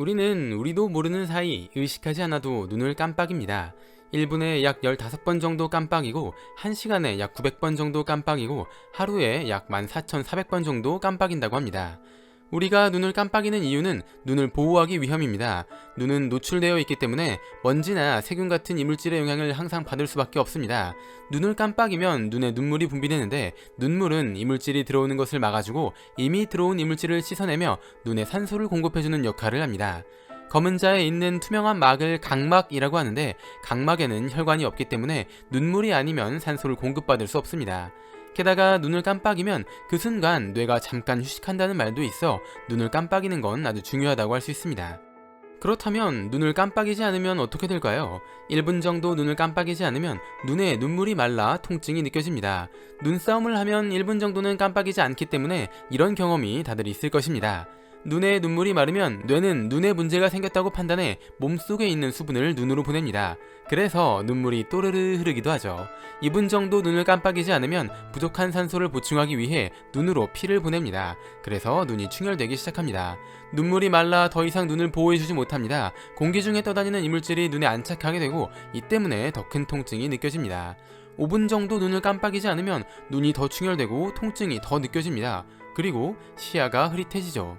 우리도 모르는 사이 의식하지 않아도 눈을 깜빡입니다. 1분에 약 15번 정도 깜빡이고 1시간에 약 900번 정도 깜빡이고 하루에 약 14,400번 정도 깜빡인다고 합니다. 우리가 눈을 깜빡이는 이유는 눈을 보호하기 위함입니다. 눈은 노출되어 있기 때문에 먼지나 세균 같은 이물질의 영향을 항상 받을 수밖에 없습니다. 눈을 깜빡이면 눈에 눈물이 분비되는데 눈물은 이물질이 들어오는 것을 막아주고 이미 들어온 이물질을 씻어내며 눈에 산소를 공급해주는 역할을 합니다. 검은 자에 있는 투명한 막을 각막이라고 하는데 각막에는 혈관이 없기 때문에 눈물이 아니면 산소를 공급받을 수 없습니다. 게다가 눈을 깜빡이면 그 순간 뇌가 잠깐 휴식한다는 말도 있어 눈을 깜빡이는 건 아주 중요하다고 할 수 있습니다. 그렇다면 눈을 깜빡이지 않으면 어떻게 될까요? 1분 정도 눈을 깜빡이지 않으면 눈에 눈물이 말라 통증이 느껴집니다. 눈싸움을 하면 1분 정도는 깜빡이지 않기 때문에 이런 경험이 다들 있을 것입니다. 눈에 눈물이 마르면 뇌는 눈에 문제가 생겼다고 판단해 몸속에 있는 수분을 눈으로 보냅니다. 그래서 눈물이 또르르 흐르기도 하죠. 2분 정도 눈을 깜빡이지 않으면 부족한 산소를 보충하기 위해 눈으로 피를 보냅니다. 그래서 눈이 충혈되기 시작합니다. 눈물이 말라 더 이상 눈을 보호해주지 못합니다. 공기 중에 떠다니는 이물질이 눈에 안착하게 되고 이 때문에 더 큰 통증이 느껴집니다. 5분 정도 눈을 깜빡이지 않으면 눈이 더 충혈되고 통증이 더 느껴집니다. 그리고 시야가 흐릿해지죠.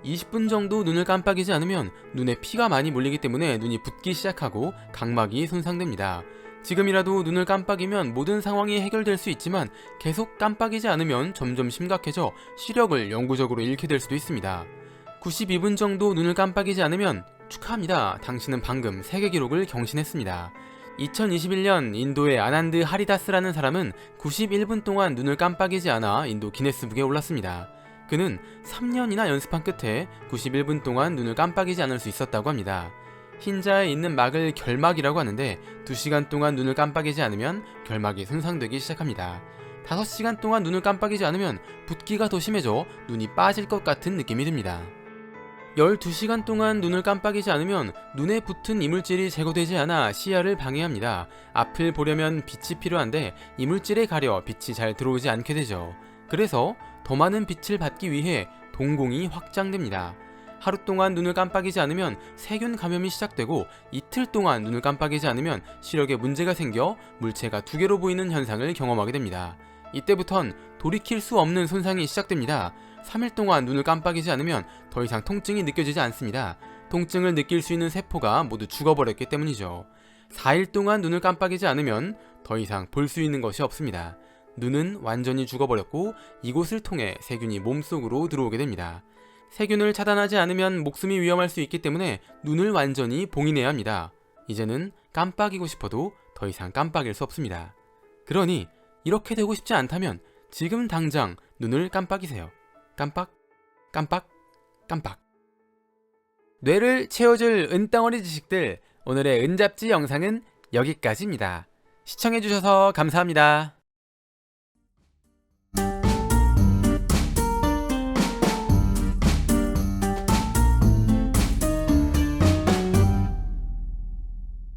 20분 정도 눈을 깜빡이지 않으면 눈에 피가 많이 몰리기 때문에 눈이 붓기 시작하고 각막이 손상됩니다. 지금이라도 눈을 깜빡이면 모든 상황이 해결될 수 있지만 계속 깜빡이지 않으면 점점 심각해져 시력을 영구적으로 잃게 될 수도 있습니다. 92분 정도 눈을 깜빡이지 않으면 축하합니다. 당신은 방금 세계 기록을 경신했습니다. 2021년 인도의 아난드 하리다스라는 사람은 91분 동안 눈을 깜빡이지 않아 인도 기네스북에 올랐습니다. 그는 3년이나 연습한 끝에 91분 동안 눈을 깜빡이지 않을 수 있었다고 합니다. 흰자에 있는 막을 결막이라고 하는데 2시간 동안 눈을 깜빡이지 않으면 결막이 손상되기 시작합니다. 5시간 동안 눈을 깜빡이지 않으면 붓기가 더 심해져 눈이 빠질 것 같은 느낌이 듭니다. 12시간 동안 눈을 깜빡이지 않으면 눈에 붙은 이물질이 제거되지 않아 시야를 방해합니다. 앞을 보려면 빛이 필요한데 이물질에 가려 빛이 잘 들어오지 않게 되죠. 그래서 더 많은 빛을 받기 위해 동공이 확장됩니다. 하루 동안 눈을 깜빡이지 않으면 세균 감염이 시작되고 이틀 동안 눈을 깜빡이지 않으면 시력에 문제가 생겨 물체가 2개로 보이는 현상을 경험하게 됩니다. 이때부턴 돌이킬 수 없는 손상이 시작됩니다. 3일 동안 눈을 깜빡이지 않으면 더 이상 통증이 느껴지지 않습니다. 통증을 느낄 수 있는 세포가 모두 죽어버렸기 때문이죠. 4일 동안 눈을 깜빡이지 않으면 더 이상 볼 수 있는 것이 없습니다. 눈은 완전히 죽어버렸고 이곳을 통해 세균이 몸속으로 들어오게 됩니다. 세균을 차단하지 않으면 목숨이 위험할 수 있기 때문에 눈을 완전히 봉인해야 합니다. 이제는 깜빡이고 싶어도 더 이상 깜빡일 수 없습니다. 그러니 이렇게 되고 싶지 않다면 지금 당장 눈을 깜빡이세요. 깜빡, 깜빡, 깜빡. 뇌를 채워줄 은덩어리 지식들, 오늘의 은잡지 영상은 여기까지입니다. 시청해주셔서 감사합니다.